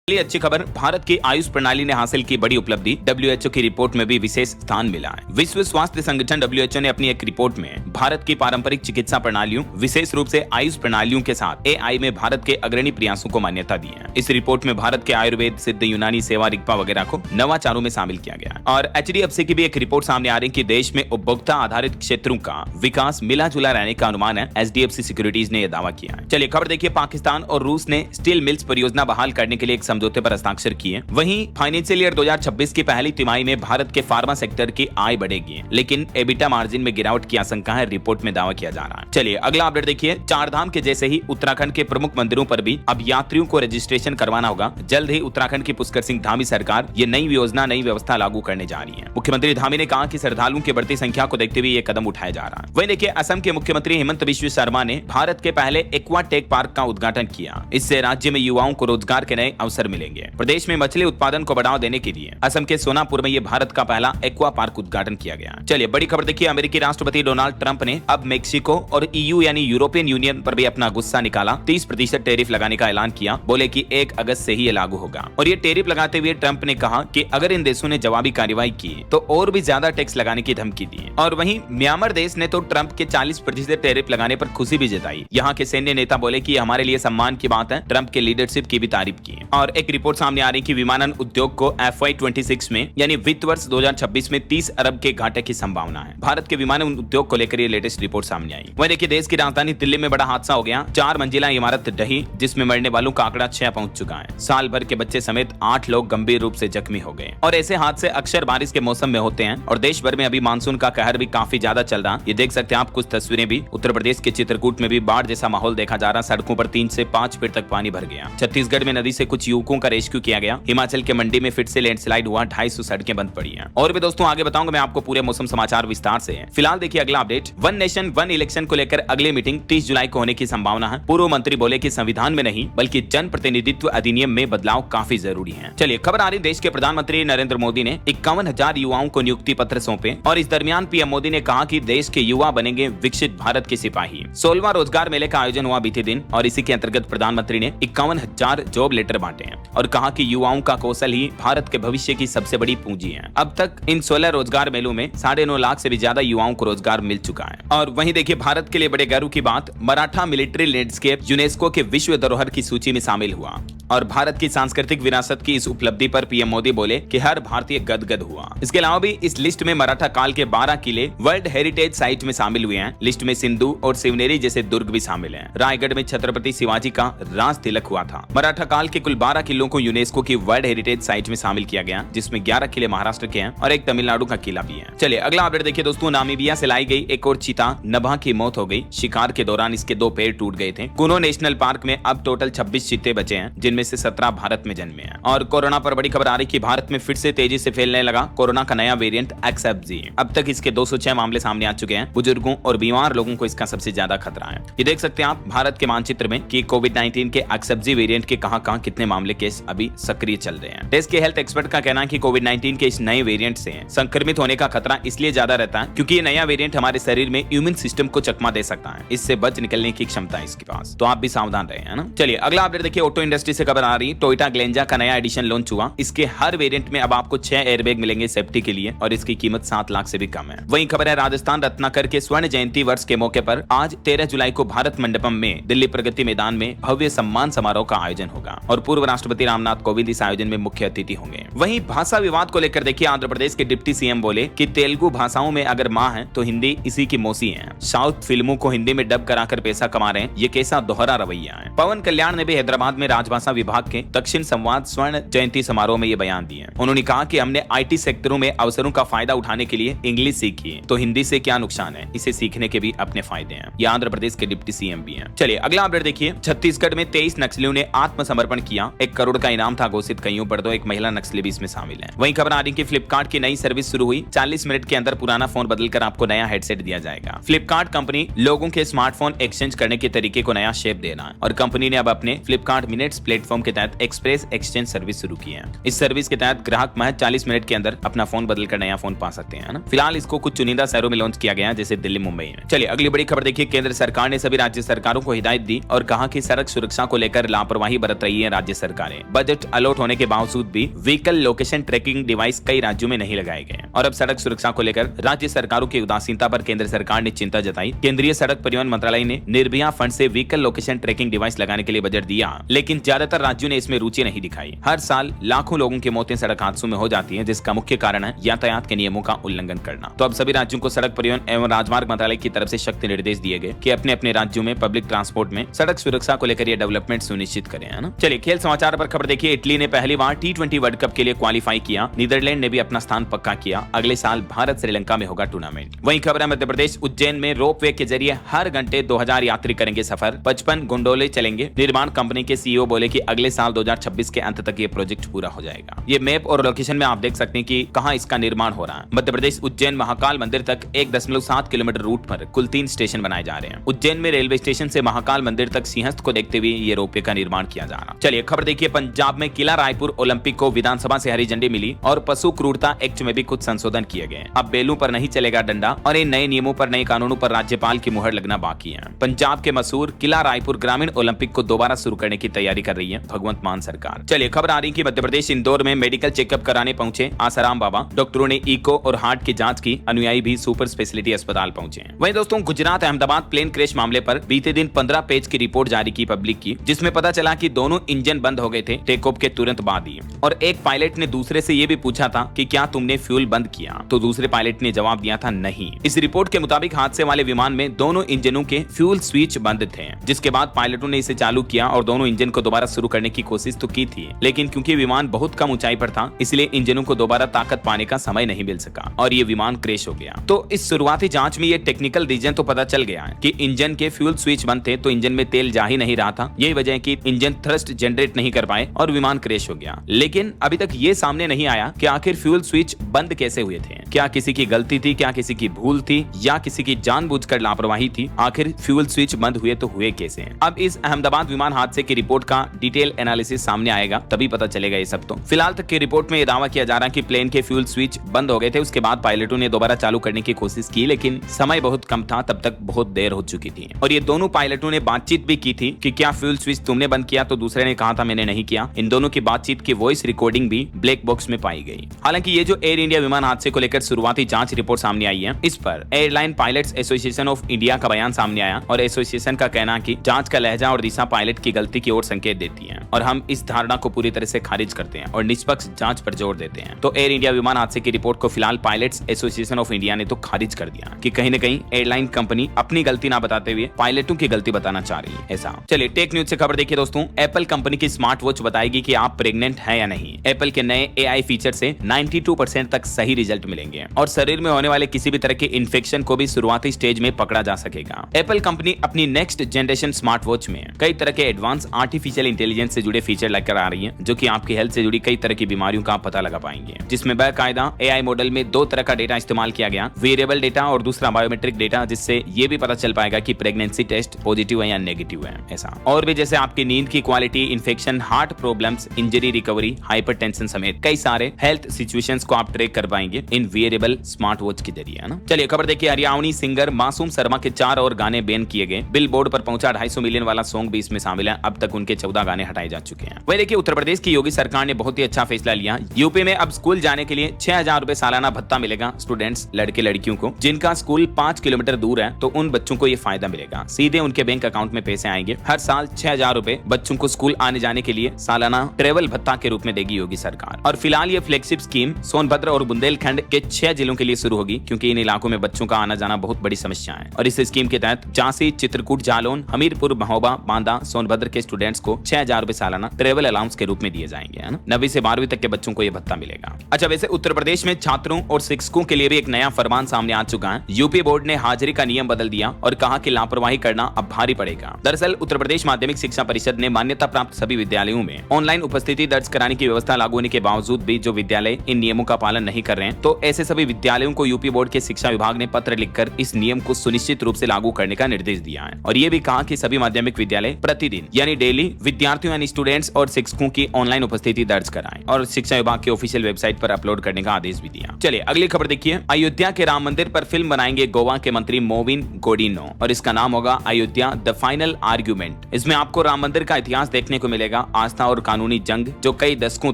चलिए अच्छी खबर, भारत की आयुष प्रणाली ने हासिल की बड़ी उपलब्धि। डब्ल्यूएचओ की रिपोर्ट में भी विशेष स्थान मिला है। विश्व स्वास्थ्य संगठन डब्ल्यूएचओ ने अपनी एक रिपोर्ट में भारत की पारंपरिक चिकित्सा प्रणालियों, विशेष रूप से आयुष प्रणालियों के साथ एआई में भारत के अग्रणी प्रयासों को मान्यता दी है। इस रिपोर्ट में भारत के आयुर्वेद, सिद्ध, यूनानी सेवा, रिग्पा वगैरह को नवाचारों में शामिल किया गया है। और एचडीएफसी की भी एक रिपोर्ट सामने आ रही है कि देश में उपभोक्ता आधारित क्षेत्रों का विकास मिला जुला रहने का अनुमान है। एचडीएफसी सिक्योरिटीज ने यह दावा किया है। चलिए खबर देखिए, पाकिस्तान और रूस ने स्टील मिल्स परियोजना बहाल करने के लिए एक समझौते पर हस्ताक्षर किए। वहीं फाइनेंशियल ईयर 2026 की पहली तिमाही में भारत के फार्मा सेक्टर की आय बढ़ेगी, लेकिन एबिटा मार्जिन में गिरावट की आशंका है, रिपोर्ट में दावा किया जा रहा है। चलिए अगला अपडेट देखिए, चारधाम के जैसे ही उत्तराखंड के प्रमुख मंदिरों पर भी अब यात्रियों को रजिस्ट्रेशन करवाना होगा। जल्द ही उत्तराखंड की पुष्कर सिंह धामी सरकार ये नई योजना, नई व्यवस्था लागू करने जा रही है। मुख्यमंत्री धामी ने कहा कि श्रद्धालुओं की बढ़ती संख्या को देखते हुए ये कदम उठाया जा रहा है। वहीं देखिए, असम के मुख्यमंत्री हेमंत बिस्वा शर्मा ने भारत के पहले एक्वा टेक पार्क का उद्घाटन किया। इससे राज्य में युवाओं को रोजगार के नए अवसर मिलेंगे। प्रदेश में मछली उत्पादन को बढ़ावा देने के लिए असम के सोनापुर में ये भारत का पहला एक्वा पार्क उद्घाटन किया गया। चलिए बड़ी खबर देखिए, अमेरिकी राष्ट्रपति डोनाल्ड ट्रंप ने अब मेक्सिको और ईयू यानी यूरोपियन यूनियन पर भी अपना गुस्सा निकाला। 30% टैरिफ लगाने का ऐलान किया। बोले कि 1 अगस्त से ही ये लागू होगा। और ये टैरिफ लगाते हुए ट्रंप ने कहा कि अगर इन देशों ने जवाबी कार्रवाई की तो और भी ज्यादा टैक्स लगाने की धमकी दी। और वहीं म्यांमार देश ने तो ट्रंप के 40% टैरिफ लगाने पर खुशी भी जताई। यहाँ के सैन्य नेता बोले कि हमारे लिए सम्मान की बात है। ट्रंप के लीडरशिप की भी तारीफ की। और एक रिपोर्ट सामने आ रही कि विमानन उद्योग को FY26 में यानी वित्त वर्ष 2026 में 30 अरब के घाटे की संभावना है। भारत के विमानन उद्योग को लेकर ये लेटेस्ट रिपोर्ट सामने आई। वहीं देखिए, देश की राजधानी दिल्ली में बड़ा हादसा हो गया। 4 मंजिला इमारत ढही, जिसमें मरने वालों का आंकड़ा 6 पहुंच चुका है। साल भर के बच्चे समेत 8 लोग गंभीर रूप से जख्मी हो गए। और ऐसे हादसे अक्सर बारिश के मौसम में होते हैं। और देश भर में अभी मानसून का कहर भी काफी ज्यादा चल रहा। ये देख सकते हैं आप कुछ तस्वीरें भी। उत्तर प्रदेश के चित्रकूट में भी बाढ़ जैसा माहौल देखा जा रहा। सड़कों पर 3 से 5 फीट तक पानी भर गया। छत्तीसगढ़ में नदी से कुछ युवकों का रेस्क्यू किया गया। हिमाचल के मंडी में फिर से लैंडस्लाइड हुआ। 250 सड़कें बंद पड़ी हैं। और भी दोस्तों आगे बताऊंगा मैं आपको पूरे मौसम समाचार विस्तार से। फिलहाल देखिए अगला update, one nation one election को लेकर अगली मीटिंग 30 जुलाई को होने की संभावना है। पूर्व मंत्री बोले कि संविधान में नहीं बल्कि जन प्रतिनिधित्व अधिनियम में बदलाव काफी जरूरी है। चलिए खबर आ रही, देश के प्रधानमंत्री नरेंद्र मोदी ने 51,000 युवाओं को नियुक्ति पत्र सौंपे। और इस दरमियान पीएम मोदी ने कहा कि देश के युवा बनेंगे विकसित भारत के सिपाही। 16वां रोजगार मेले का आयोजन हुआ बीते दिन। और इसी के अंतर्गत प्रधानमंत्री ने 51,000 जॉब लेटर बांटे हैं। और कहा कि युवाओं का कौशल ही भारत के भविष्य की सबसे बड़ी पूंजी है। अब तक इन 16 रोजगार मेलों में 9.5 लाख से भी ज्यादा युवाओं को रोजगार मिल चुका है। और वहीं देखिए, भारत के लिए बड़े गर्व की बात, मराठा मिलिट्री लैंडस्केप यूनेस्को के विश्व धरोहर की सूची में शामिल हुआ। और भारत की सांस्कृतिक विरासत की इस उपलब्धि पर पीएम मोदी बोले कि हर भारतीय गदगद हुआ। इसके अलावा भी इस लिस्ट में मराठा काल के 12 किले वर्ल्ड हेरिटेज साइट में शामिल हुए हैं। लिस्ट में सिंधु और शिवनेरी जैसे दुर्ग भी शामिल हैं। रायगढ़ में छत्रपति शिवाजी का राज तिलक हुआ था। मराठा काल के कुल 12 किलों को यूनेस्को की वर्ल्ड हेरिटेज साइट में शामिल किया गया, जिसमें 11 किले महाराष्ट्र के हैं और एक तमिलनाडु का किला भी है। चलिए अगला अपडेट देखिए दोस्तों, नामीबिया से लाई गई एक और चीता नभा की मौत हो गई। शिकार के दौरान इसके 2 पैर टूट गए थे। कुनो नेशनल पार्क में अब टोटल 26 चीते बचे हैं, जिनमें से 17 भारत में जन्मे हैं। और कोरोना पर बड़ी खबर आ रही कि भारत में फिर से तेजी से फैलने लगा कोरोना का नया वेरिएंट XFZ। अब तक इसके 206 मामले सामने आ चुके हैं। बुजुर्गों और बीमार लोगों को इसका सबसे ज्यादा खतरा है। ये देख सकते हैं आप भारत के मानचित्र में कि कोविड-19 के XFZ वेरिएंट के कहां कितने मामले केस अभी सक्रिय चल रहे हैं। देश के हेल्थ एक्सपर्ट का कहना है कि कोविड-19 के इस नए वेरिएंट से संक्रमित होने का खतरा इसलिए ज्यादा रहता है क्योंकि ये नया वेरिएंट हमारे शरीर में इम्यून सिस्टम को चकमा दे सकता है। इससे बच निकलने की क्षमता है इसके पास, तो आप भी सावधान रहे, है ना। चलिए अगला अपडेट देखिए, ऑटो इंडस्ट्री से खबर आ रही, टोयोटा ग्लेंजा का नया एडिशन लॉन्च हुआ। इसके हर वेरिएंट में अब आपको 6 एयरबैग मिलेंगे सेफ्टी के लिए और इसकी कीमत 7 लाख से भी कम है। वहीं खबर है, राजस्थान रत्नाकर के स्वर्ण जयंती वर्ष के मौके पर आज 13 जुलाई को भारत मंडपम में दिल्ली प्रगति मैदान में भव्य सम्मान समारोह का आयोजन होगा। और पूर्व राष्ट्रपति रामनाथ कोविंद इस आयोजन में मुख्य अतिथि होंगे। वहीं भाषा विवाद को लेकर देखिए, आंध्र प्रदेश के डिप्टी सीएम बोले कि तेलुगु भाषाओं में अगर माँ है तो हिंदी इसी की मौसी है। साउथ फिल्मों को हिंदी में डब कराकर पैसा कमा रहे हैं, ये कैसा दोहरा रवैया है। पवन कल्याण ने भी हैदराबाद में राजभाषा विभाग के दक्षिण संवाद स्वर्ण जयंती समारोह में ये बयान दिए। उन्होंने कहा कि हमने IT सेक्टरों में अवसरों का फायदा उठाने के लिए इंग्लिश सीखी है, तो हिंदी से क्या नुकसान है, इसे सीखने के भी अपने फायदे हैं। ये आंध्र प्रदेश के डिप्टी सीएम भी हैं। चलिए अगला अपडेट देखिए, छत्तीसगढ़ में 23 नक्सलियों ने आत्मसमर्पण किया। 1 करोड़ का इनाम था घोषित, कईयों पर तो एक महिला नक्सली भी इसमें शामिल है। वहीं खबर आ रही कि फ्लिपकार्ट की नई सर्विस शुरू हुई। 40 मिनट के अंदर पुराना फोन बदलकर आपको नया हेडसेट दिया जाएगा। फ्लिपकार्ट कंपनी लोगों के स्मार्टफोन एक्सचेंज करने के तरीके को नया शेप देना है। और कंपनी ने अब अपने फ्लिपकार्ट मिनट्स प्लेटफॉर्म प्लेटफॉर्म के तहत एक्सप्रेस एक्सचेंज सर्विस शुरू की है। इस सर्विस के तहत ग्राहक महज 40 मिनट के अंदर अपना फोन बदलकर नया फोन पा सकते हैं ना। फिलहाल इसको कुछ चुनिंदा शहरों में लॉन्च किया गया है, जैसे दिल्ली, मुंबई में। चलिए अगली बड़ी खबर देखिए। केंद्र सरकार ने सभी राज्य सरकारों को हिदायत दी और कहा कि सड़क सुरक्षा को लेकर लापरवाही बरत रही है राज्य सरकारें। बजट अलॉट होने के बावजूद भी व्हीकल लोकेशन ट्रैकिंग डिवाइस कई राज्यों में नहीं लगाए गए और अब सड़क सुरक्षा को लेकर राज्य सरकारों की उदासीनता पर केंद्र सरकार ने चिंता जताई। केंद्रीय सड़क परिवहन मंत्रालय ने निर्भया फंड से व्हीकल लोकेशन ट्रैकिंग डिवाइस लगाने के लिए बजट दिया, लेकिन ज्यादातर राज्यों ने इसमें रुचि नहीं दिखाई। हर साल लाखों लोगों की मौतें सड़क हादसों में हो जाती हैं, जिसका मुख्य कारण है यातायात के नियमों का उल्लंघन करना। तो अब सभी राज्यों को सड़क परिवहन एवं राजमार्ग मंत्रालय की तरफ से सख्त निर्देश दिए गए कि अपने अपने राज्यों में पब्लिक ट्रांसपोर्ट में सड़क सुरक्षा को लेकर ये डेवलपमेंट सुनिश्चित करें, है ना। चलिए खेल समाचार पर खबर देखिए। इटली ने पहली बार T20 वर्ल्ड कप के लिए क्वालिफाई किया। नीदरलैंड ने भी अपना स्थान पक्का किया। अगले साल भारत श्रीलंका में होगा टूर्नामेंट। वहीं खबर है मध्य प्रदेश उज्जैन में रोपवे के जरिए हर घंटे 2000 यात्री करेंगे सफर। 55 गोंडोले चलेंगे। निर्माण कंपनी के CEO बोले कि अगले साल 2026 के अंत तक ये प्रोजेक्ट पूरा हो जाएगा। ये मैप और लोकेशन में आप देख सकते हैं कि कहां इसका निर्माण हो रहा है। मध्य प्रदेश उज्जैन महाकाल मंदिर तक 1.7 किलोमीटर रूट पर कुल 3 स्टेशन बनाए जा रहे हैं। उज्जैन में रेलवे स्टेशन से महाकाल मंदिर तक सिंहस्थ को देखते हुए ये रोपवे का निर्माण किया जा रहा है। चलिए खबर देखिए। पंजाब में किला रायपुर ओलंपिक को विधानसभा से हरी झंडी मिली और पशु क्रूरता एक्ट में भी कुछ संशोधन किए गए। अब बेलों पर नहीं चलेगा डंडा और इन नए नियमों पर, नए कानूनों पर राज्यपाल की मुहर लगना बाकी है। पंजाब के मशहूर किला रायपुर ग्रामीण ओलंपिक को दोबारा शुरू करने की तैयारी कर रही है भगवंत मान सरकार। चलिए खबर आ रही है कि मध्य प्रदेश इंदौर में मेडिकल चेकअप कराने पहुंचे आसाराम बाबा। डॉक्टरों ने इको और हार्ट की जांच की। अनुयायी भी सुपर स्पेशलिटी अस्पताल पहुंचे। वहीं दोस्तों गुजरात अहमदाबाद प्लेन क्रैश मामले पर बीते दिन 15 पेज की रिपोर्ट जारी की पब्लिक की, जिसमें पता चला कि दोनों इंजन बंद हो गए थे टेक ऑफ के तुरंत बाद ही। और एक पायलट ने दूसरे से यह भी पूछा था कि क्या तुमने फ्यूल बंद किया, तो दूसरे पायलट ने जवाब दिया था नहीं। इस रिपोर्ट के मुताबिक हादसे वाले विमान में दोनों इंजनों के फ्यूल स्विच बंद थे, जिसके बाद पायलटों ने इसे चालू किया और दोनों इंजन को दोबारा शुरू करने की कोशिश तो की थी, लेकिन क्योंकि विमान बहुत कम ऊंचाई पर था इसलिए इंजनों को दोबारा ताकत पाने का समय नहीं मिल सका और ये विमान क्रैश हो गया। तो इस शुरुआती जांच में ये टेक्निकल रीजन तो पता चल गया है कि इंजन के फ्यूल स्विच बंद थे, तो इंजन में तेल जा ही नहीं रहा था। यही वजह है कि इंजन थ्रस्ट जनरेट नहीं कर पाए और विमान क्रैश हो गया। लेकिन अभी तक ये सामने नहीं आया कि आखिर फ्यूल स्विच बंद कैसे हुए थे। क्या किसी की गलती थी, क्या किसी की भूल थी, या किसी की जानबूझकर लापरवाही थी। आखिर फ्यूल स्विच बंद हुए तो हुए कैसे। अब इस अहमदाबाद विमान हादसे की रिपोर्ट का डिटेल एनालिसिस सामने आएगा, तभी पता चलेगा ये सब। तो फिलहाल तक की रिपोर्ट में यह दावा किया जा रहा है कि प्लेन के फ्यूल स्विच बंद हो गए थे। उसके बाद पायलटों ने दोबारा चालू करने की कोशिश की, लेकिन समय बहुत कम था, तब तक बहुत देर हो चुकी थी। और ये दोनों पायलटों ने बातचीत भी की थी कि क्या फ्यूल स्विच तुमने बंद किया, तो दूसरे ने कहा था मैंने नहीं किया। इन दोनों की बातचीत की वॉइस रिकॉर्डिंग भी ब्लैक बॉक्स में पाई गई। हालांकि ये जो एयर इंडिया विमान हादसे को लेकर शुरुआती जांच रिपोर्ट सामने आई है, इस पर airline pilots association of India का बयान सामने आया और एसोसिएशन का कहना कि जांच का लहजा और दिशा पायलट की गलती की ओर संकेत देती है और हम इस धारणा को पूरी तरह से खारिज करते हैं और निष्पक्ष जांच पर जोर देते हैं। तो एयर इंडिया विमान हादसे की रिपोर्ट को फिलहाल पायलट्स एसोसिएशन ऑफ इंडिया ने तो खारिज कर दिया कि कहीं न कहीं एयरलाइन कंपनी अपनी गलती ना बताते हुए पायलटों की गलती बताना चाह रही है ऐसा। चलिए टेक न्यूज से खबर देखिए दोस्तों। एप्पल कंपनी की स्मार्ट वॉच बताएगी कि आप प्रेग्नेंट हैं या नहीं। एप्पल के नए AI फीचर से 92% तक सही रिजल्ट मिलेंगे और शरीर में होने वाले किसी भी तरह के इन्फेक्शन को भी शुरुआती स्टेज में पकड़ा जा सकेगा। एप्पल कंपनी अपनी नेक्स्ट जनरेशन स्मार्ट वॉच में कई तरह के एडवांस आर्टिफिशियल इंटेलिजेंस से जुड़े फीचर लेकर आ रही है, जो कि आपकी हेल्थ से जुड़ी कई तरह की बीमारियों का पता लगा पाएंगे। जिसमें बाकायदा AI मॉडल में 2 तरह का डेटा इस्तेमाल किया गया, वेरिएबल डेटा और दूसरा बायोमेट्रिक डेटा, जिससे ये भी पता चल पाएगा कि प्रेगनेंसी टेस्ट पॉजिटिव है या नेगेटिव है ऐसा। और भी जैसे आपकी नींद की quality, infection, heart problems, injury recovery, hypertension समेत कई सारे हेल्थ सिचुएशंस को आप ट्रैक कर पाएंगे इन वेरिएबल स्मार्ट वॉच के जरिए, है ना। चलिए खबर देखिए। हरियाणवी सिंगर मासूम शर्मा के 4 और गाने बैन किए गए। बिलबोर्ड पर पहुंचा 250 मिलियन वाला सॉन्ग भी इसमें शामिल है। अब तक उनके 14 गाने हटाए जा चुके हैं। वही देखिए उत्तर प्रदेश की योगी सरकार ने बहुत ही अच्छा फैसला लिया। यूपी में अब स्कूल जाने के लिए 6000 रुपए सालाना भत्ता मिलेगा स्टूडेंट्स, लड़के लड़कियों को जिनका स्कूल 5 किलोमीटर दूर है, तो उन बच्चों को ये फायदा मिलेगा। सीधे उनके बैंक अकाउंट में पैसे आएंगे। हर साल 6000 रुपए बच्चों को स्कूल आने जाने के लिए सालाना ट्रेवल भत्ता के रूप में देगी योगी सरकार। और फिलहाल ये फ्लैगशिप स्कीम सोनभद्र और बुंदेलखंड के 6 जिलों के लिए शुरू होगी, क्योंकि इन इलाकों में बच्चों का आना जाना बहुत बड़ी समस्या है। और इस स्कीम के तहत झांसी, चित्रकूट, जालौन, हमीरपुर, महोबा, बांदा, सोनभद्र के स्टूडेंट्स को 6000 रुपए सालाना ट्रेवल अलाउंस के रूप में दिए जाएंगे, है ना। 9वीं से 12वीं तक के बच्चों को यह भत्ता मिलेगा। अच्छा, वैसे उत्तर प्रदेश में छात्रों और शिक्षकों के लिए भी एक नया फरमान सामने आ चुका है। यूपी बोर्ड ने हाजिरी का नियम बदल दिया और कहा कि लापरवाही करना अब भारी पड़ेगा। दरअसल उत्तर प्रदेश माध्यमिक शिक्षा परिषद ने मान्यता प्राप्त सभी विद्यालयों में ऑनलाइन उपस्थिति दर्ज कराने की व्यवस्था लागू होने के बावजूद भी जो विद्यालय इन नियमों का पालन नहीं कर रहे हैं, तो ऐसे सभी विद्यालयों को यूपी बोर्ड के शिक्षा विभाग ने पत्र लिखकर इस नियम को सुनिश्चित रूप से लागू करने का निर्देश दिया है। और ये भी कहा कि सभी माध्यमिक विद्यालय प्रतिदिन यानी डेली विद्यार्थी विद्यार्थियों यानी स्टूडेंट्स और शिक्षकों की ऑनलाइन उपस्थिति दर्ज कराएं और शिक्षा विभाग की ऑफिशियल वेबसाइट पर अपलोड करने का आदेश भी दिया। चलिए अगली खबर देखिए। अयोध्या के राम मंदिर पर फिल्म बनाएंगे गोवा के मंत्री मोविन गोडिनो और इसका नाम होगा अयोध्या द फाइनल आर्ग्यूमेंट। इसमें आपको राम मंदिर का इतिहास देखने को मिलेगा, आस्था और कानूनी जंग जो कई दशकों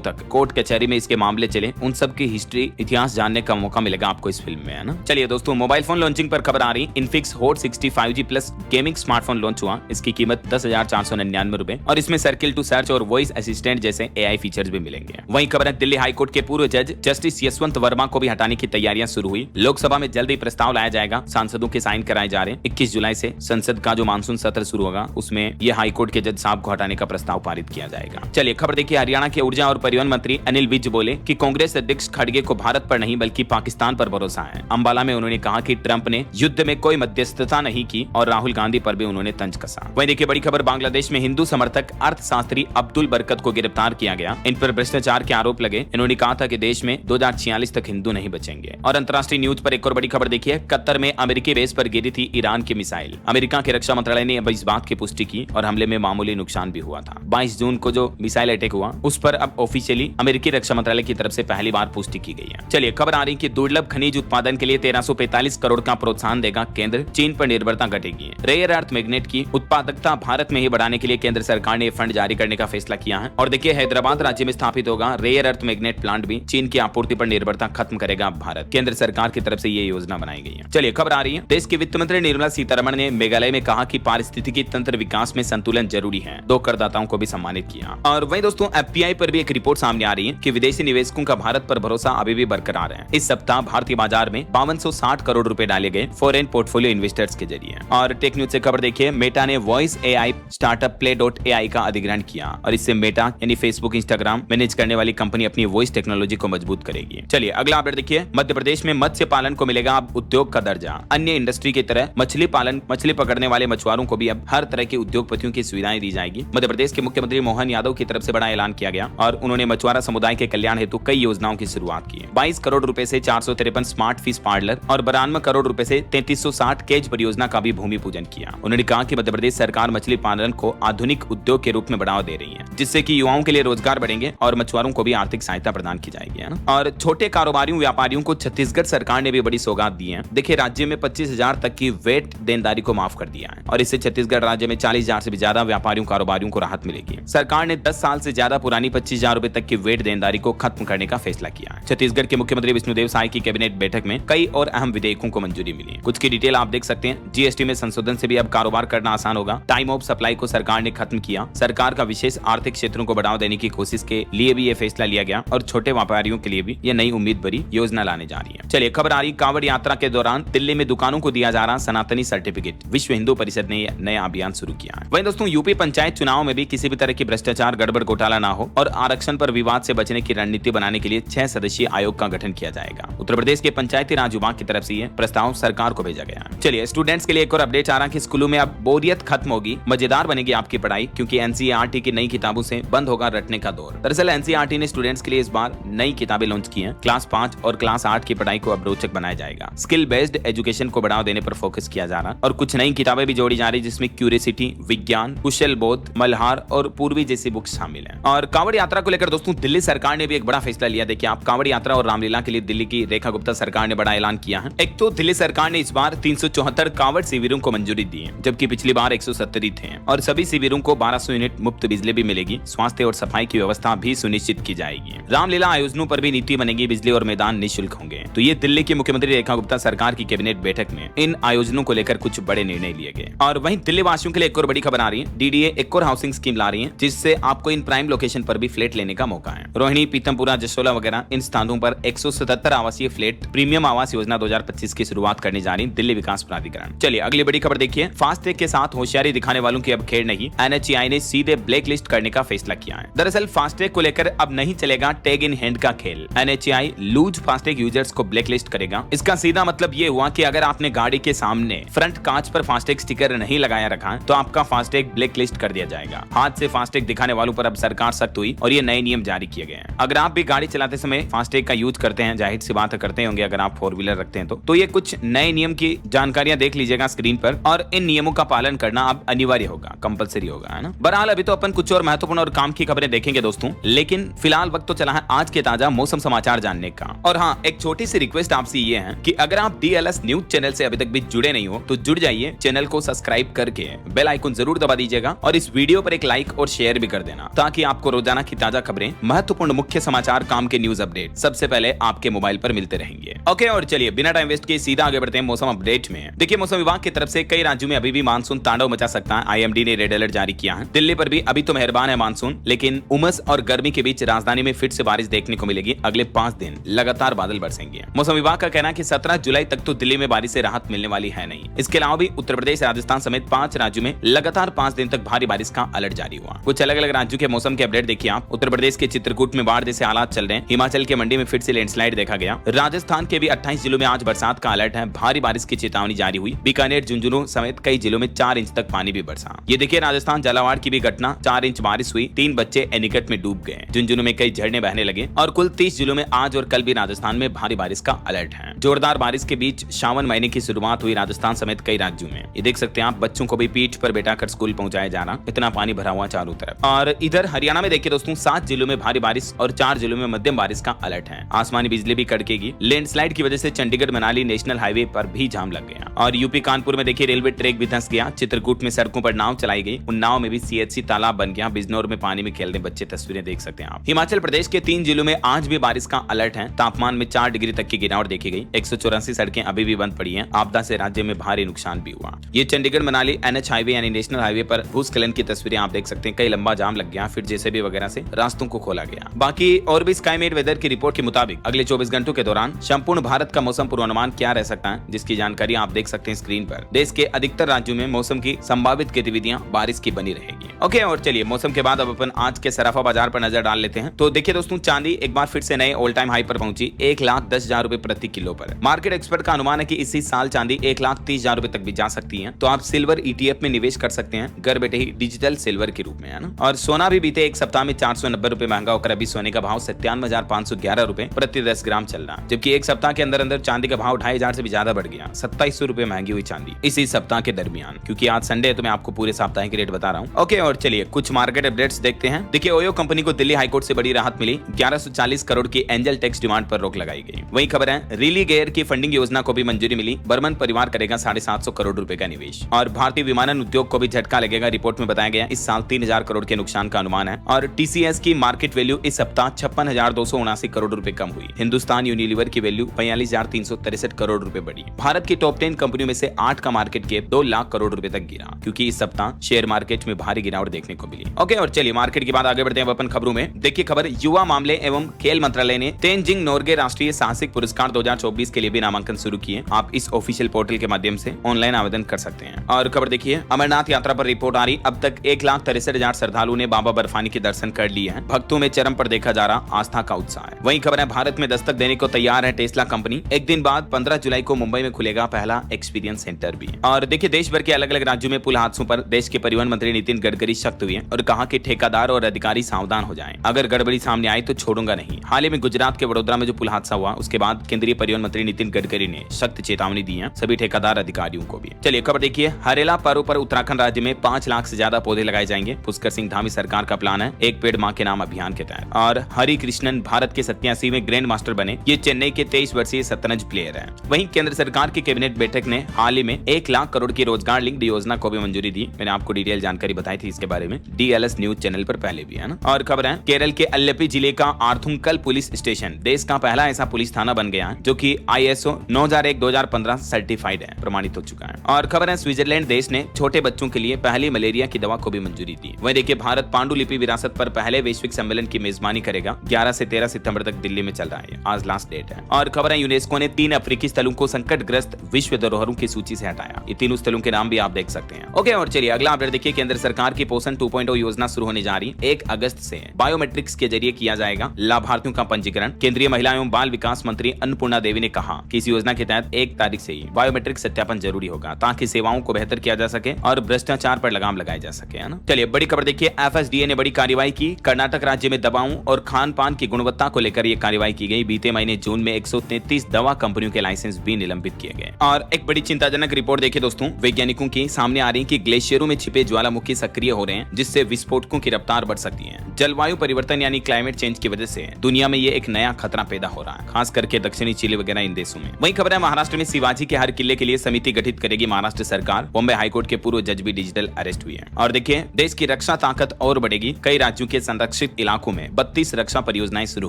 तक कोर्ट कचहरी में इसके मामले चले, उन सब की हिस्ट्री इतिहास जानने का मौका मिलेगा आपको इस फिल्म में, है ना। चलिए दोस्तों, मोबाइल फोन लॉन्चिंग पर खबर आ रही। Infix hot 60 5G plus gaming smartphone launch हुआ। इसकी कीमत 10,499 रुपए और इसमें सर्किल टू सर्च और वॉइस असिस्टेंट जैसे AI फीचर्स भी मिलेंगे। वहीं खबर है दिल्ली हाईकोर्ट के पूर्व जज जस्टिस यशवंत वर्मा को भी हटाने की तैयारियां शुरू हुई। लोकसभा में जल्द ही प्रस्ताव लाया जाएगा, सांसदों के साइन कराए जा रहे हैं। 21 जुलाई से संसद का जो मानसून सत्र शुरू होगा उसमें यह हाईकोर्ट के जज साहब को हटाने का प्रस्ताव पारित किया जाएगा। चलिए खबर देखिए। हरियाणा के ऊर्जा और परिवहन मंत्री अनिल विज बोले कि कांग्रेस अध्यक्ष खड़गे को भारत पर नहीं बल्कि पाकिस्तान पर भरोसा है। अंबाला में उन्होंने कहा कि ट्रंप ने युद्ध में कोई मध्यस्थता नहीं की और राहुल गांधी पर भी उन्होंने तंज कसा। वहीं देखिए बड़ी खबर, बांग्लादेश में हिंदू समर्थक अर्थशास्त्री अब्दुल बरकत को गिरफ्तार किया गया। इन पर भ्रष्टाचार के आरोप लगे। इन्होंने कहा था कि देश में 2046 तक हिंदू नहीं बचेंगे। और अंतर्राष्ट्रीय न्यूज पर एक और बड़ी खबर देखिए। कतर में अमेरिकी बेस पर गिरी थी ईरान की मिसाइल। अमेरिका के रक्षा मंत्रालय ने अब इस बात की पुष्टि की और हमले में मामूली नुकसान भी हुआ था। 22 जून को जो मिसाइल अटैक हुआ उस पर अब ऑफिशियली अमेरिकी रक्षा मंत्रालय की तरफ से पहली बार पुष्टि की गई है। चलिए खबर आ रही कि दुर्लभ खनिज उत्पादन के लिए 1345 करोड़ का प्रोत्साहन देगा केंद्र, चीन पर निर्भरता घटेगी। रेयर अर्थ मैग्नेट की उत्पादकता भारत में ही बढ़ाने के लिए केंद्र सरकार ने फंड जारी करने का फैसला किया है। और देखिए हैदराबाद राज्य में स्थापित होगा रेयर अर्थ मैग्नेट प्लांट भी चीन की आपूर्ति पर निर्भरता खत्म करेगा भारत। केंद्र सरकार की तरफ से ये योजना बनाई गई है। चलिए खबर आ रही है। देश की वित्त मंत्री निर्मला सीतारमण ने मेघालय में कहा कि पारिस्थितिकी तंत्र विकास में संतुलन जरूरी है। 2 करदाताओं को भी सम्मानित किया। और वहीं दोस्तों FPI पर भी एक रिपोर्ट सामने आ रही है कि विदेशी निवेशकों का भारत पर भरोसा अभी भी बरकरार है। इस सप्ताह भारतीय बाजार में 5260 करोड़ रुपए डाले गए फॉरेन पोर्टफोलियो इन्वेस्टर्स के जरिए। और टेक न्यूज से खबर देखिए। मेटा ने वॉइस AI स्टार्टअप Play.ai का अधिग्रहण किया और इससे मेटा यानी फेसबुक इंस्टाग्राम मैनेज करने वाली कंपनी अपनी वॉइस टेक्नोलॉजी को मजबूत करेगी। चलिए अगला अपडेट देखिए। मध्य प्रदेश में मत्स्य पालन को मिलेगा अब उद्योग का दर्जा। अन्य इंडस्ट्री की तरह मछली पकड़ने वाले मछुआरों को भी अब हर तरह के उद्योगपतियों की सुविधाएं दी जाएगी। मध्य प्रदेश के मुख्यमंत्री मोहन यादव की तरफ से बड़ा ऐलान किया गया और उन्होंने मछुआरा समुदाय के कल्याण हेतु कई योजनाओं की शुरुआत की। 22 करोड़ रुपए से 453 स्मार्ट फिश पार्लर और 92 करोड़ रुपए से 3360 केज परियोजना का भी भूमि पूजन किया। उन्होंने कहा कि मध्य प्रदेश सरकार मछली पालन को आधुनिक उद्योग के रूप में बढ़ावा दे रही है, जिससे कि युवाओं के लिए रोजगार बढ़ेंगे और मछुआरों को भी आर्थिक सहायता प्रदान की जाएगी, है ना। और छोटे कारोबारियों व्यापारियों को छत्तीसगढ़ सरकार ने भी बड़ी सौगात दी है। देखिए राज्य में 25,000 तक की वेट देनदारी को माफ कर दिया है और इससे छत्तीसगढ़ राज्य में 40,000 से भी ज्यादा व्यापारियों कारोबारियों को राहत मिलेगी। सरकार ने 10 साल से ज्यादा पुरानी 25,000 रुपए तक की वेट देनदारी को खत्म करने का फैसला किया है। छत्तीसगढ़ के मुख्यमंत्री विष्णुदेव साय की कैबिनेट बैठक में कई और अहम विधेयकों को मंजूरी मिली। कुछ की डिटेल आप देख सकते हैं। GST में संशोधन से भी अब कारोबार करना आसान होगा। टाइम ऑफ सप्लाई को सरकार ने खत्म किया। सरकार का विशेष आर्थिक क्षेत्रों को बढ़ावा देने की कोशिश के लिए भी ये फैसला लिया गया और छोटे व्यापारियों के लिए भी ये नई उम्मीद भरी योजना लाने जा रही है। चलिए खबर आ रही कांवड़ यात्रा के दौरान दिल्ली में दुकानों को दिया जा रहा सनातनी सर्टिफिकेट। विश्व हिंदू परिषद ने नया अभियान शुरू किया है। वहीं दोस्तों यूपी पंचायत चुनाव में भी किसी भी तरह की भ्रष्टाचार गड़बड़ घोटाला ना हो और आरक्षण पर विवाद से बचने की रणनीति बनाने के लिए 6 सदस्यीय आयोग का गठन किया जाएगा। उत्तर प्रदेश के पंचायती राज विभाग की तरफ से ये प्रस्ताव सरकार को भेजा गया है। चलिए स्टूडेंट्स के लिए एक और अपडेट आ रहा है कि स्कूलों में अब बोरियत खत्म होगी, मजेदार बनेगी आपकी पढ़ाई, क्योंकि NCERT की नई किताबों से बंद होगा रटने का दौर। दरअसल NCERT ने स्टूडेंट्स के लिए इस बार नई किताबें लॉन्च की हैं। क्लास 5 और क्लास 8 की पढ़ाई को अब रोचक बनाया जाएगा। स्किल बेस्ड एजुकेशन को बढ़ावा देने पर फोकस किया जा रहा और कुछ नई किताबें भी जोड़ी जा रही, जिसमें क्यूरियोसिटी, विज्ञान, कुशल बोध, मल्हार और पूर्वी जैसी बुक्स शामिल हैं। और कांवड़ यात्रा को लेकर दोस्तों दिल्ली सरकार ने भी एक बड़ा फैसला लिया। देखिए आप, कांवड़ यात्रा और रामलीला के लिए दिल्ली की रेखा गुप्ता सरकार ने बड़ा ऐलान किया है। एक तो दिल्ली सरकार ने इस बार 374 कांवड़ शिविरों को मंजूरी दी है, जबकि पिछली बार 170 थे और सभी शिविरों को 1200 यूनिट मुफ्त बिजली भी मिलेगी। स्वास्थ्य और सफाई की व्यवस्था भी सुनिश्चित की जाएगी। रामलीला आयोजनों पर भी नीति बनेगी, बिजली और मैदान निःशुल्क होंगे। तो ये दिल्ली की मुख्यमंत्री रेखा गुप्ता सरकार की कैबिनेट बैठक में इन आयोजनों को लेकर कुछ बड़े निर्णय लिए गए। और वहीं दिल्ली वासियों के लिए एक और बड़ी खबर आ रही है। DDA एक और हाउसिंग स्कीम ला रही है, जिससे आपको इन प्राइम लोकेशन पर भी फ्लैट लेने का मौका है। रोहिणी, पीतमपुरा, जसोला वगैरह इन स्थानों पर 177 आवासीय फ्लैट प्रीमियम आवास योजना 2025 की शुरुआत करने जा रही दिल्ली विकास प्राधिकरण। चलिए अगली बड़ी खबर देखिए। फास्टैग के साथ होशियारी दिखाने वालों की अब खेर नहीं, NHAI ने सीधे ब्लैक लिस्ट करने का फैसला किया है। दरअसल फास्टैग को लेकर अब नहीं चलेगा टैग इन हैंड का खेल। NHAI लूज फास्टैग यूजर्स को ब्लैक लिस्ट करेगा। इसका सीधा मतलब ये हुआ कि अगर आपने गाड़ी के सामने फ्रंट कांच पर फास्टैग स्टिकर नहीं लगाया रखा तो आपका फास्टैग ब्लैक लिस्ट कर दिया जाएगा। हाथ से फास्टैग दिखाने वालों पर अब सरकार सख्त हुई और ये नए नियम जारी किए गए हैं। अगर आप भी गाड़ी चलाते समय फास्टैग का यूज करते हैं, जाहिर सी बात करते होंगे अगर आप 4 व्हीलर रखते हैं तो ये कुछ नए नियम की जानकारियां देख लीजिएगा स्क्रीन पर, और इन नियमों का पालन करना अब अनिवार्य होगा, कंपलसरी होगा, है ना। बहरहाल अभी तो अपन कुछ और महत्वपूर्ण और काम की खबरें देखेंगे दोस्तों, लेकिन फिलहाल वक्त तो चला है आज के ताजा मौसम समाचार जानने का। और हाँ, एक छोटी सी रिक्वेस्ट आपसे ये है कि अगर आप DLS न्यूज चैनल से अभी तक भी जुड़े नहीं हो तो जुड़ जाइए, चैनल को सब्सक्राइब करके बेल आइकन जरूर दबा दीजिएगा और इस वीडियो पर एक लाइक और शेयर भी कर देना, ताकि आपको रोजाना की ताजा खबरें, महत्वपूर्ण मुख्य समाचार, काम के न्यूज अपडेट सबसे पहले आपके मोबाइल पर मिलते रहेंगे। ओके, और चलिए बिना टाइम वेस्ट किए सीधा आगे बढ़ते हैं मौसम अपडेट में। देखिए, मौसम विभाग की तरफ से कई राज्यों में अभी भी मानसून तांडव मचा सकता है। IMD ने रेड अलर्ट जारी किया है। दिल्ली पर भी अभी तो मेहरबान है मानसून, लेकिन उमस और गर्मी के बीच राजधानी में फिर से बारिश देखने को मिलेगी। अगले 5 दिन लगातार बादल बरसेंगे। मौसम विभाग का कहना है कि 17 जुलाई तक तो दिल्ली में बारिश से राहत मिलने वाली है नहीं। इसके अलावा भी उत्तर प्रदेश, राजस्थान समेत 5 राज्यों में लगातार 5 दिन तक भारी बारिश का अलर्ट जारी हुआ। कुछ अलग अलग राज्यों के मौसम के अपडेट देखिए आप। उत्तर प्रदेश के चित्रकूट में बाढ़ जैसे हालात चल रहे हैं। हिमाचल के मंडी में फिर से लैंडस्लाइड देखा गया। राजस्थान के भी 28 जिलों में आज बरसात का अलर्ट है। भारी बारिश की चेतावनी जारी हुई। बीकानेर, झुंझुनू समेत कई जिलों में 4 इंच तक पानी भी बरसा। ये देखिए राजस्थान झालावाड़ की भी घटना, 4 इंच बारिश हुई। 3 बच्चे एनीकट में डूब गए। झुंझुनू में कई झरने बहने लगे और कुल 30 जिलों में आज और कल भी राजस्थान में भारी बारिश का अलर्ट है। जोरदार बारिश के बीच सावन महीने की शुरुआत हुई राजस्थान समेत कई राज्यों में। ये देख सकते हैं आप, बच्चों को भी पीठ पर बैठाकर स्कूल पहुंचाया जा रहा, इतना पानी भरा हुआ चारों तरफ। और इधर हरियाणा में देखिए दोस्तों, 7 जिलों में भारी बारिश और 4 जिलों में मध्यम बारिश का अलर्ट है। आसमानी बिजली भी कड़केगी। लैंडस्लाइड की वजह से चंडीगढ़ मनाली नेशनल हाईवे पर भी जाम लग गया। और यूपी कानपुर में देखिए रेलवे ट्रैक भी धंस गया। चित्रकूट में सड़कों पर नाव चलाई गई। उन नाव में भी CHC तालाब बन गया। बिजनौर में पानी में खेलते बच्चे, तस्वीरें देख सकते हैं आप। हिमाचल प्रदेश के 3 जिलों में आज भी बारिश का अलर्ट है। तापमान में 4 डिग्री तक की गिरावट देखी गई। 184 सड़कें अभी भी बंद पड़ी हैं। आपदा से राज्य में भारी नुकसान भी हुआ। ये चंडीगढ़ मनाली NH हाईवे यानी नेशनल हाईवे पर भूस्खलन की तस्वीरें आप देख सकते हैं। कई लंबा जाम लग गया, फिर JCB वगैरह से रास्तों को खोला गया। बाकी और भी स्काईमेट वेदर की रिपोर्ट के मुताबिक अगले 24 घंटों के दौरान संपूर्ण भारत का मौसम पूर्वानुमान क्या रह सकता है, जिसकी जानकारी आप देख सकते हैं स्क्रीन पर। देश के अधिकतर राज्यों में मौसम की संभावित गतिविधियां बारिश की बनी रहेगी। ओके, और चलिए मौसम के बाद अब अपन आज के सराफा बाजार पर नजर डाल लेते हैं। तो देखिए दोस्तों, चांदी एक बार फिर से नए ऑल टाइम हाई पर पहुंची, 1,10,000 रुपए प्रति किलो पर। मार्केट एक्सपर्ट का अनुमान है कि इसी साल चांदी 1,30,000 रुपए तक भी जा सकती है। तो आप सिल्वर ETF में निवेश कर सकते हैं, घर बैठे ही डिजिटल सिल्वर के रूप में, है ना। और सोना भी बीते एक सप्ताह में 490 रुपए महंगा होकर अभी सोने का भाव 57,511 रुपए प्रति 10 ग्राम चल रहा है। जबकि एक सप्ताह के अंदर अंदर चांदी का भाव 2,500 से भी ज्यादा बढ़ गया। 2,700 रुपए महंगी हुई चांदी इसी सप्ताह के दरमियान। क्योंकि आज संडे है तो मैं आपको पूरे सप्ताह के रेट बता रहा हूँ। ओके, और चलिए कुछ मार्केट अपडेट्स देखते हैं। देखिए, ओयो कंपनी को दिल्ली हाईकोर्ट से बड़ी राहत मिली। 1140 करोड़ की एंजल टैक्स डिमांड पर रोक लगाई गई। वही खबर है, रिली गेयर की फंडिंग योजना को भी मंजूरी मिली। बर्मन परिवार करेगा 750 करोड़ रुपए का निवेश। और भारतीय विमानन उद्योग को भी झटका लगेगा। रिपोर्ट में बताया गया इस साल 3,000 करोड़ के नुकसान का अनुमान है। और TCS की मार्केट वैल्यू इस सप्ताह 56,279 करोड़ रुपए कम हुई। हिंदुस्तान यूनिलीवर की वैल्यू 42,363 करोड़ रुपए बढ़ी। भारत की टॉप 10 कंपनियों में से 8 का मार्केट कैप 2 लाख करोड़ रुपए तक गिरा, क्योंकि इस सप्ताह शेयर मार्केट में भारी गिरावट देखने को मिली। ओके, और चलिए मार्केट के बाद आगे बढ़ते हैं अपन खबरों में। देखिए खबर, युवा मामले एवं खेल मंत्रालय ने तेनजिंग नोर्गे राष्ट्रीय साहसिक पुरस्कार 2024 के लिए भी नामांकन शुरू किए। आप इस ऑफिशियल पोर्टल के माध्यम से ऑनलाइन आवेदन कर सकते हैं। और खबर देखिए, अमरनाथ यात्रा पर रिपोर्ट आ रही, अब तक 1,63,000 श्रद्धालुओं ने बाबा बर्फानी के दर्शन कर लिए हैं। भक्तों में चरम पर देखा जा रहा आस्था का उत्साह है। वही खबर है, भारत में दस्तक देने को तैयार है टेस्ला कंपनी। एक दिन बाद 15 जुलाई को मुंबई में खुलेगा पहला एक्सपीरियंस सेंटर भी। और देखिए, देश भर के अलग अलग राज्यों में पुल हादसों पर देश के परिवहन मंत्री नितिन गडकरी सख्त हुए और कहा कि ठेकेदार और अधिकारी सावधान हो जाएं। अगर गड़बड़ी सामने आई तो छोड़ूंगा नहीं। हाल ही में गुजरात के वडोदरा में जो पुल हादसा हुआ, उसके बाद केंद्रीय परिवहन मंत्री नितिन गडकरी ने सख्त चेतावनी दी है सभी ठेकेदार अधिकारियों को भी। चलिए खबर देखिए, हरेला पर्व पर उत्तराखंड राज्य में 5 लाख से ज्यादा पौधे लगाए जाएंगे। पुष्कर सिंह धामी सरकार का प्लान है, एक पेड़ मां के नाम अभियान के तहत। और हरि कृष्णन भारत के 87वें ग्रैंड मास्टर बने। ये चेन्नई के 23 वर्षीय शतरंज प्लेयर है। वहीं केंद्र सरकार की कैबिनेट बैठक ने हाल ही में 1 लाख करोड़ की रोजगार लिंक्ड योजना को भी मंजूरी दी। मैंने आपको डिटेल जानकारी बताई थी इसके बारे में DLS न्यूज चैनल पर पहले भी, है ना। और खबर है, केरल के अल्लेप्पी जिले का आर्थुंकल पुलिस स्टेशन देश का पहला ऐसा पुलिस थाना बन गया है जो कि ISO 9001/2015 सर्टिफाइड है, प्रमाणित हो चुका है। और खबर है, स्विट्जरलैंड देश ने छोटे बच्चों के लिए पहली मलेरिया की दवा को भी मंजूरी दी। वहीं देखिए, भारत पांडुलिपि विरासत पर पहले वैश्विक सम्मेलन की मेजबानी करेगा। 11 से 13 सितंबर तक दिल्ली में चल रहा है, आज लास्ट डेट है। और खबर है, यूनेस्को ने 3 अफ्रीकी स्थलों को संकटग्रस्त विश्व धरोहरों की सूची से हटाया। ये तीनों स्थलों के नाम भी आप देख सकते हैं। ओके, और चलिए अगला अपडेट देखिए, केंद्र सरकार की पोषण 2.0 योजना शुरू होने जा रही। 1 अगस्त से बायोमेट्रिक्स के जरिए किया जाएगा लाभार्थियों का पंजीकरण। केंद्रीय महिला एवं बाल विकास मंत्री अन्नपूर्णा देवी ने कहा कि इस योजना के तहत 1 तारीख से ही बायोमेट्रिक सत्यापन जरूरी होगा, ताकि सेवाओं को बेहतर किया जा सके और भ्रष्टाचार पर लगाम लगाई जा सके, है ना। चलिए बड़ी खबर देखिए, FSDA ने बड़ी कार्रवाई की। कर्नाटक राज्य में दवाओं और खान पान की गुणवत्ता को लेकर ये कार्रवाई की गई। बीते महीने जून में 133 दवा कंपनियों के लाइसेंस भी निलंबित किए गए। और एक बड़ी चिंताजनक रिपोर्ट देखिए दोस्तों, वैज्ञानिकों की सामने आ रही कि ग्लेशियरों में छिपे ज्वालामुखी सक्रिय इसलिए हो रहे हैं जिससे विस्फोटकों की रफ्तार बढ़ सकती है। जलवायु परिवर्तन यानी क्लाइमेट चेंज की वजह से दुनिया में ये एक नया खतरा पैदा हो रहा है, खास करके दक्षिणी चिली वगैरह इन देशों में। वही खबर है महाराष्ट्र में शिवाजी के हर किले के लिए समिति गठित करेगी महाराष्ट्र सरकार। बॉम्बे हाईकोर्ट के पूर्व जज भी डिजिटल अरेस्ट हुए हैं। और देखिए देश की रक्षा ताकत और बढ़ेगी। कई राज्यों के संरक्षित इलाकों में 32 रक्षा परियोजनाएं शुरू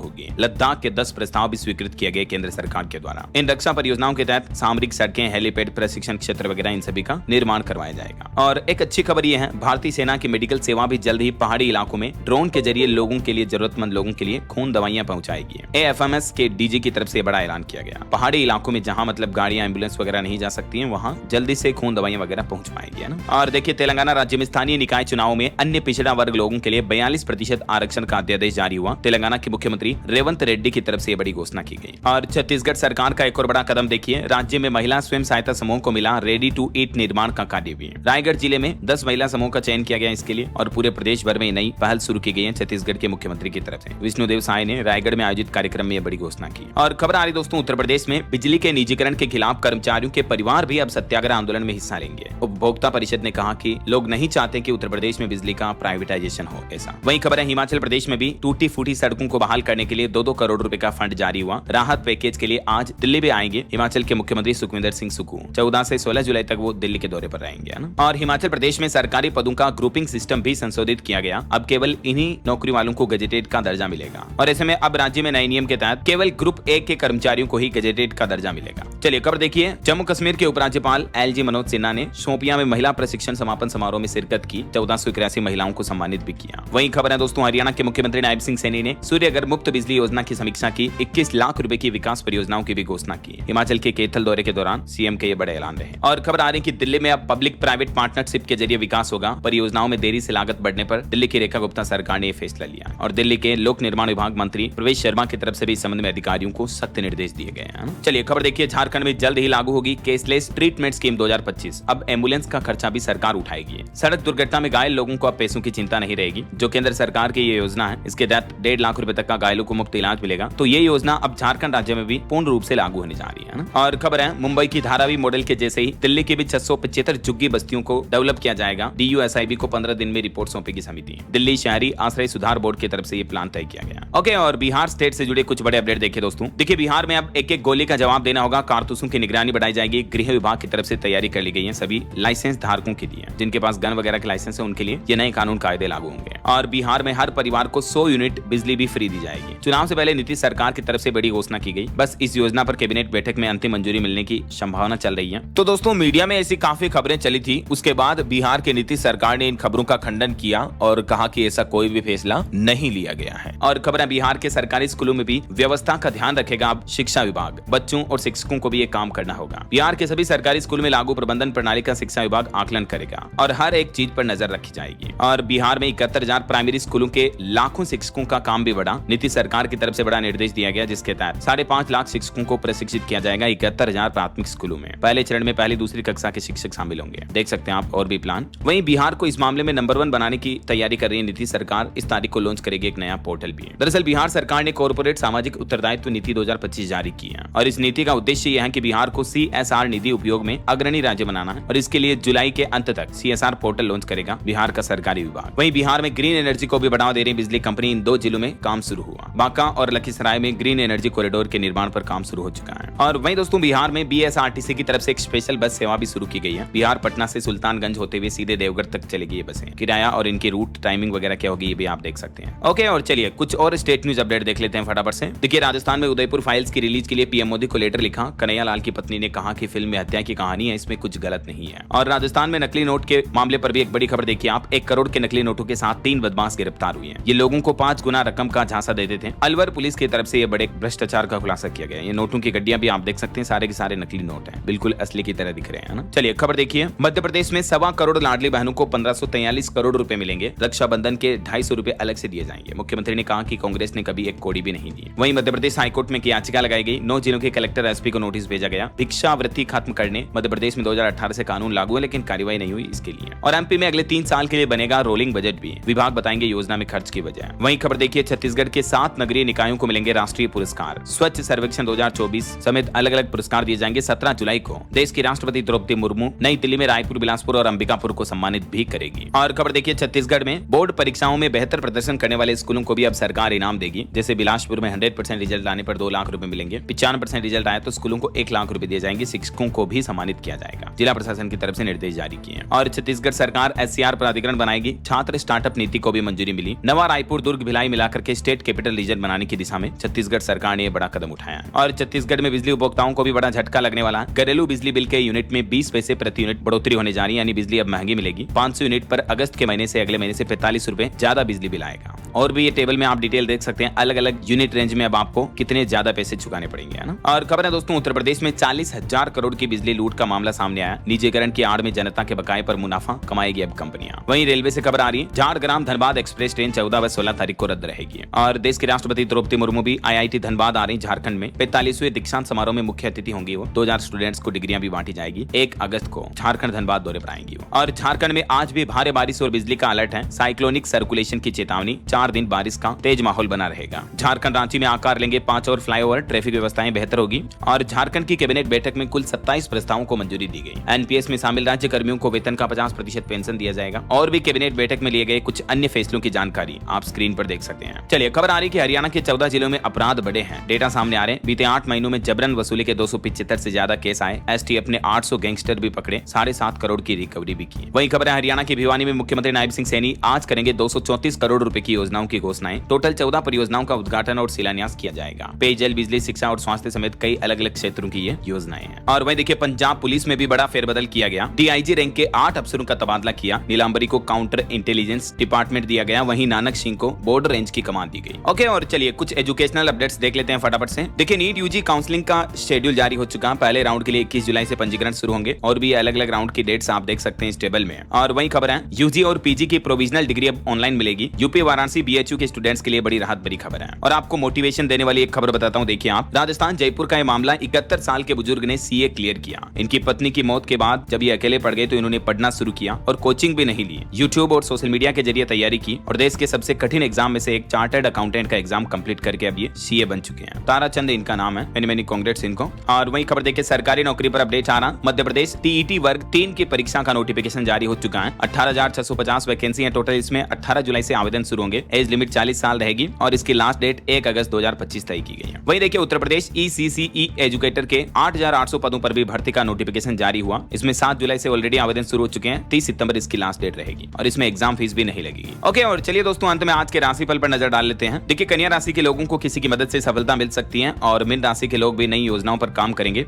होगी। लद्दाख के 10 प्रस्ताव भी स्वीकृत किए गए केंद्र सरकार के द्वारा। इन रक्षा परियोजनाओं के तहत सामरिक सड़कें, हेलीपैड, प्रशिक्षण क्षेत्र वगैरह इन सभी का निर्माण करवाया जाएगा। और एक अच्छी खबर यह है, भारतीय सेना की मेडिकल सेवा भी जल्द ही पहाड़ी इलाकों में ड्रोन के जरिए लोगों के लिए, जरूरतमंद लोगों के लिए खून दवाइयां पहुंचाएगी। AFMS के डीजी की तरफ से बड़ा ऐलान किया गया। पहाड़ी इलाकों में जहां मतलब गाड़ियां, एम्बुलेंस वगैरह नहीं जा सकती हैं, वहां जल्दी से खून दवाइयां वगैरह पहुंच पाएगी, है ना। और देखिए तेलंगाना राज्य में स्थानीय निकाय चुनाव में अन्य पिछड़ा वर्ग लोगों के लिए 42% आरक्षण का अध्यादेश जारी हुआ। तेलंगाना के मुख्यमंत्री रेवंत रेड्डी की तरफ से बड़ी घोषणा की गई। और छत्तीसगढ़ सरकार का एक और बड़ा कदम देखिए, राज्य में महिला स्वयं सहायता समूह को मिला रेडी टू ईट निर्माण का कार्य भी। रायगढ़ जिले में 10 महिला समूह का चयन किया गया इसके लिए। और पूरे प्रदेश भर में नई पहल शुरू की गई है छत्तीसगढ़ के मुख्यमंत्री की तरफ से। विष्णुदेव साय ने रायगढ़ में आयोजित कार्यक्रम में यह बड़ी घोषणा की। और खबर आ रही दोस्तों उत्तर प्रदेश में बिजली के निजीकरण के खिलाफ कर्मचारियों के परिवार भी अब सत्याग्रह आंदोलन में हिस्सा लेंगे। उपभोक्ता परिषद ने कहा कि लोग नहीं चाहते कि उत्तर प्रदेश में बिजली का प्राइवेटाइजेशन हो ऐसा। वहीं खबर है हिमाचल प्रदेश में भी टूटी फूटी सड़कों को बहाल करने के लिए 2-2 करोड़ रुपए का फंड जारी हुआ। राहत पैकेज के लिए आज दिल्ली में आएंगे हिमाचल के मुख्यमंत्री सुखविंदर सिंह सुक्खू। 14 से 16 जुलाई तक वो दिल्ली के दौरे पर रहेंगे, है ना। और हिमाचल प्रदेश में सरकारी पदों का ग्रुपिंग सिस्टम भी संशोधित किया गया। अब केवल इन्हीं नौकरी वालों को गजेटेड का दर्जा मिलेगा। और ऐसे में अब राज्य में नए नियम के तहत केवल ग्रुप 1 के कर्मचारियों को ही गजेटेड का दर्जा मिलेगा। चलिए खबर देखिए, जम्मू कश्मीर के उपराज्यपाल LG मनोज सिन्हा ने शोपियां में महिला प्रशिक्षण समापन समारोह में शिरकत की। 1481 महिलाओं को सम्मानित भी किया। वहीं खबर है दोस्तों हरियाणा के मुख्यमंत्री नायब सिंह सैनी ने सूर्यघर मुक्त बिजली योजना की समीक्षा की। 21 लाख रुपए की विकास परियोजनाओं की भी घोषणा की। हिमाचल के कैथल दौरे के दौरान सीएम के ये बड़े ऐलान रहे। और खबर आ रही कि दिल्ली में अब पब्लिक प्राइवेट पार्टनरशिप के जरिए विकास होगा। परियोजनाओं में देरी से लागत बढ़ने पर दिल्ली की रेखा गुप्ता सरकार ने यह फैसला लिया। और दिल्ली के लोक निर्माण विभाग मंत्री प्रवेश शर्मा की तरफ से भी इस संबंध में अधिकारियों को सख्त निर्देश दिए गए हैं। चलिए खबर देखिए, झारखंड में जल्द ही लागू होगी कैशलेस ट्रीटमेंट स्कीम 2025। अब एम्बुलेंस का खर्चा भी सरकार उठाएगी। सड़क दुर्घटना में घायल लोगों को अब पैसों की चिंता नहीं रहेगी। जो केंद्र सरकार की ये योजना है, इसके तहत 1.5 लाख रुपए तक का घायलों को मुफ्त इलाज मिलेगा। तो ये योजना अब झारखंड राज्य में भी पूर्ण रूप से लागू होने जा रही है ना। और खबर है मुंबई की धारावी मॉडल के जैसे ही दिल्ली की भी 675 झुग्गी बस्तियों को डेवलप किया जाएगा। DUSIB को 15 दिन में रिपोर्ट सौंपेगी समिति। दिल्ली शहरी आश्रय सुधार बोर्ड की तरफ से ये प्लान तय किया गया। ओके, और बिहार स्टेट से जुड़े कुछ बड़े अपडेट देखिए दोस्तों। देखिए बिहार में अब एक गोली का जवाब देना होगा। कारतूसों की निगरानी बढ़ाई जाएगी। गृह विभाग की तरफ से तैयारी कर ली गई है सभी लाइसेंस धारकों के लिए। जिनके पास गन वगैरह के लाइसेंस है उनके लिए ये नए कानून कायदे लागू होंगे। और बिहार में हर परिवार को 100 यूनिट बिजली भी फ्री दी जाएगी। चुनाव से पहले नीतीश सरकार की तरफ से बड़ी घोषणा की गई। बस इस योजना पर कैबिनेट बैठक में अंतिम मंजूरी मिलने की संभावना चल रही है। तो दोस्तों मीडिया में ऐसी काफी खबरें चली थी। उसके बाद बिहार के नीतीश सरकार ने इन खबरों का खंडन किया और कहा कि ऐसा कोई भी फैसला नहीं लिया गया है। और खबर है बिहार के सरकारी स्कूलों में भी व्यवस्था का ध्यान रखेगा अब शिक्षा विभाग। बच्चों और शिक्षकों को भी ये काम करना होगा। बिहार के सभी सरकारी स्कूल में लागू प्रबंधन प्रणाली का शिक्षा विभाग आकलन करेगा और हर एक चीज पर नजर रखी जाएगी। और बिहार में 71,000 प्राइमरी स्कूलों के लाखों शिक्षकों का काम भी बढ़ा। नीतीश सरकार की तरफ से बड़ा निर्देश दिया गया, जिसके तहत 5.5 लाख शिक्षकों को प्रशिक्षित किया जाएगा 71,000 प्राथमिक स्कूलों में। पहले चरण में पहली दूसरी कक्षा के शिक्षक शामिल होंगे। देख सकते हैं आप और भी प्लान। वहीं बिहार को इस मामले में नंबर 1 बनाने की तैयारी कर रही है नीतीश सरकार। इस तारीख को लॉन्च करेगी एक नया पोर्टल भी। दरअसल बिहार सरकार ने कॉर्पोरेट सामाजिक उत्तरदायित्व नीति 2025 जारी की है। और इस नीति का उद्देश्य यह है कि बिहार को CSR निधि उपयोग में अग्रणी राज्य बनाना है। और इसके लिए जुलाई के अंत तक CSR पोर्टल लॉन्च करेगा बिहार का सरकारी विभाग। वहीं बिहार में ग्रीन एनर्जी को भी बढ़ावा दे रही बिजली कंपनी। इन 2 जिलों में काम शुरू हुआ। बांका और लखीसराय में ग्रीन एनर्जी कॉरिडोर के निर्माण पर काम शुरू हो चुका है। और वहीं दोस्तों बिहार में BSRTC की तरफ से एक स्पेशल बस सेवा भी शुरू की गई है। बिहार पटना से सुल्तानगंज होते हुए सीधे देवघर तक चलेगी ये बसें। किराया और इनकी रूट टाइमिंग वगैरह क्या होगी ये भी आप देख सकते हैं। ओके, और चलिए कुछ और स्टेट न्यूज अपडेट देख लेते हैं फटाफट से। देखिए राजस्थान में उदयपुर फाइल्स की रिलीज के लिए PM मोदी को लेटर लिखा। कन्हैया लाल की पत्नी ने कहा कि फिल्म में हत्या की कहानी है, इसमें कुछ गलत नहीं है। और राजस्थान में नकली नोट के मामले पर भी एक बड़ी खबर देखिए आप। 1 करोड़ के नकली नोटों के साथ 3 बदमाश गिरफ्तार हुए हैं। ये लोगों को 5 गुना रकम का झांसा देते थे। अलवर पुलिस की तरफ से ये बड़े भ्रष्टाचार का खुलासा किया गया। ये नोटों की गड्डियां भी आप देख सकते हैं, सारे के सारे नकली नोट हैं, बिल्कुल असली की तरह दिख रहे हैं ना। चलिए खबर देखिए, मध्य प्रदेश में 1.25 करोड़ लाडली बहनों को 1543 करोड़ रुपए मिलेंगे। रक्षाबंधन के 250 रुपए अलग से दिए जाएंगे। मुख्यमंत्री ने कहा कि कांग्रेस ने कभी एक कौड़ी भी नहीं दी। वहीं मध्य प्रदेश हाईकोर्ट में याचिका लगाई गई। 9 जिलों के कलेक्टर SP को नोटिस भेजा गया। भिक्षावृत्ति खत्म करने मध्य प्रदेश में 2018 से कानून लागू है, लेकिन कार्रवाई नहीं हुई इसके लिए। और MP में अगले 3 साल के लिए बनेगा रोलिंग बजट भी। विभाग बताएंगे योजना में खर्च की वजह। वहीं खबर देखिए, छत्तीसगढ़ के 7 नगरीय निकायों को मिलेंगे राष्ट्रीय पुरस्कार। स्वच्छ सर्वेक्षण 2024 समेत अलग अलग पुरस्कार दिए जाएंगे। 17 जुलाई को देश की राष्ट्रपति द्रौपदी मुर्मू नई दिल्ली में रायपुर, बिलासपुर और अंबिकापुर को सम्मानित भी करेगी। बढ़ेगी। और खबर देखिए छत्तीसगढ़ में बोर्ड परीक्षाओं में बेहतर प्रदर्शन करने वाले स्कूलों को भी अब सरकार इनाम देगी। जैसे बिलासपुर में 100% रिजल्ट आने पर 2 लाख रुपए मिलेंगे, 95% रिजल्ट आया तो स्कूलों को 1 लाख रुपए दिए जाएंगे, शिक्षकों को भी सम्मानित किया जाएगा। जिला प्रशासन की तरफ से निर्देश जारी किए हैं। और छत्तीसगढ़ सरकार SCR प्राधिकरण बनाएगी, छात्र स्टार्टअप नीति को भी मंजूरी मिली। नवा रायपुर, दुर्ग, भिलाई मिलाकर के स्टेट कैपिटल रीजन बनाने की दिशा में छत्तीसगढ़ सरकार ने बड़ा कदम उठाया। और छत्तीसगढ़ में बिजली उपभोक्ताओं को भी बड़ा झटका लगने वाला है। घरेलू बिजली बिल के यूनिट में 20 पैसे प्रति यूनिट बढ़ोतरी होने जा रही है, यानी बिजली अब महंगी मिलेगी। 500 यूनिट पर अगस्त के महीने से अगले महीने से 45 रुपए ज्यादा बिजली बिल आएगा। और भी ये टेबल में आप डिटेल देख सकते हैं, अलग अलग यूनिट रेंज में अब आपको कितने ज्यादा पैसे चुकाने पड़ेंगे, है ना। और खबर है दोस्तों, उत्तर प्रदेश में 40,000 करोड़ की बिजली लूट का मामला सामने आया। निजीकरण की आड़ में जनता के बकाये पर मुनाफा कमाएगी अब कंपनियां। वहीं रेलवे से खबर आ रही है, झारग्राम धनबाद एक्सप्रेस ट्रेन 14 व 16 तारीख को रद्द रहेगी। और देश के राष्ट्रपति द्रौपदी मुर्मू भी IIT धनबाद आ रही झारखंड में। 45वें दीक्षांत समारोह में मुख्य अतिथि होंगी वो। 2000 स्टूडेंट्स को डिग्रियां भी बांटी जाएगी। 1 अगस्त को झारखंड धनबाद दौरे पर आएंगी वो। और झारखंड में आज भी भारी बारिश और बिजली का अलर्ट है। साइक्लोनिक सर्कुलेशन की चेतावनी, 4 दिन बारिश का तेज माहौल बना रहेगा। झारखंड रांची में आकार लेंगे 5 और फ्लाईओवर, ट्रैफिक व्यवस्थाएं बेहतर होगी। और झारखंड की कैबिनेट बैठक में कुल 27 प्रस्तावों को मंजूरी दी गई। NPS में शामिल राज्य कर्मियों को वेतन का 50% पेंशन दिया जाएगा। और भी कैबिनेट बैठक में लिए गए कुछ अन्य फैसलों की जानकारी आप स्क्रीन पर देख सकते हैं। चलिए खबर आ रही है कि हरियाणा के 14 जिलों में अपराध बढ़े हैं। डेटा सामने आ रहे हैं। बीते 8 महीनों में जबरन वसूली के 275 से ज्यादा केस आए। STF ने 800 गैंगस्टर भी पकड़े, 7.5 करोड़ की रिकवरी भी की। वहीं खबर है हरियाणा के भिवानी में मुख्यमंत्री नायब सिंह सैनी आज करेंगे 234 करोड़ रुपए की योजनाओं की घोषणाएं। टोटल 14 परियोजनाओं का उद्घाटन और शिलान्यास किया जाएगा। पेयजल, बिजली, शिक्षा और स्वास्थ्य समेत कई अलग अलग क्षेत्रों की ये योजनाएं हैं। और वहीं देखिए पंजाब पुलिस में भी बड़ा फेरबदल किया गया। DIG रैंक के 8 अफसरों का तबादला किया। नीलांबरी को काउंटर इंटेलिजेंस डिपार्टमेंट दिया गया। वहीं नानक सिंह को बॉर्डर रेंज की कमान दी गई। ओके, और चलिए कुछ एजुकेशनल अपडेट्स देख लेते हैं फटाफट से। देखिए नीट UG काउंसलिंग का शेड्यूल जारी हो चुका है। पहले राउंड के लिए 21 जुलाई से पंजीकरण शुरू होंगे। और भी अलग अलग राउंड की डेट्स आप देख सकते हैं इस टेबल में। और वही खबर है UG और PG की प्रोविजनल डिग्री अब ऑनलाइन मिलेगी। यूपी वाराणसी BHU के स्टूडेंट्स के लिए बड़ी राहत भरी खबर है। और आपको मोटिवेशन देने वाली एक खबर बताता हूं, देखिए आप। राजस्थान जयपुर का यह मामला, 71 साल के बुजुर्ग ने CA क्लियर किया। इनकी पत्नी की मौत के बाद जब ये अकेले पड़ गए तो इन्होंने पढ़ना शुरू किया और कोचिंग भी नहीं ली। यूट्यूब और सोशल मीडिया के जरिए तैयारी की और देश के सबसे कठिन एग्जाम में से एक चार्टर्ड अकाउंटेंट का एग्जाम कंप्लीट करके अब ये CA बन चुके हैं। ताराचंद इनका नाम है। मेनी कांग्रेट्स इनको। और वही खबर देखिए सरकारी नौकरी पर अपडेट आ रहा। मध्य प्रदेश TET वर्ग 3 की परीक्षा का नोटिफिकेशन जारी हो चुका है। 18,650 वैकेंसी है टोटल। इसमें 18 जुलाई से आवेदन शुरू होंगे। एज लिमिट 40 साल रहेगी और इसकी लास्ट डेट 1 अगस्त 2025 तय की गई है। वही देखिए उत्तर प्रदेश ECCE एजुकेटर के 8,800 पदों पर भी भर्ती का नोटिफिकेशन जारी हुआ। इसमें 7 जुलाई से ऑलरेडी आवेदन शुरू हो चुके हैं। 30 सितंबर इसकी लास्ट डेट रहेगी और इसमें एग्जाम फीस भी नहीं लगेगी। ओके, और चलिए दोस्तों अंत में आज के राशिफल पर नजर डाल लेते हैं। देखिए कन्या राशि के लोगों को किसी की मदद से सफलता मिल सकती है और मीन राशि के लोग भी नई योजनाओं पर काम करेंगे।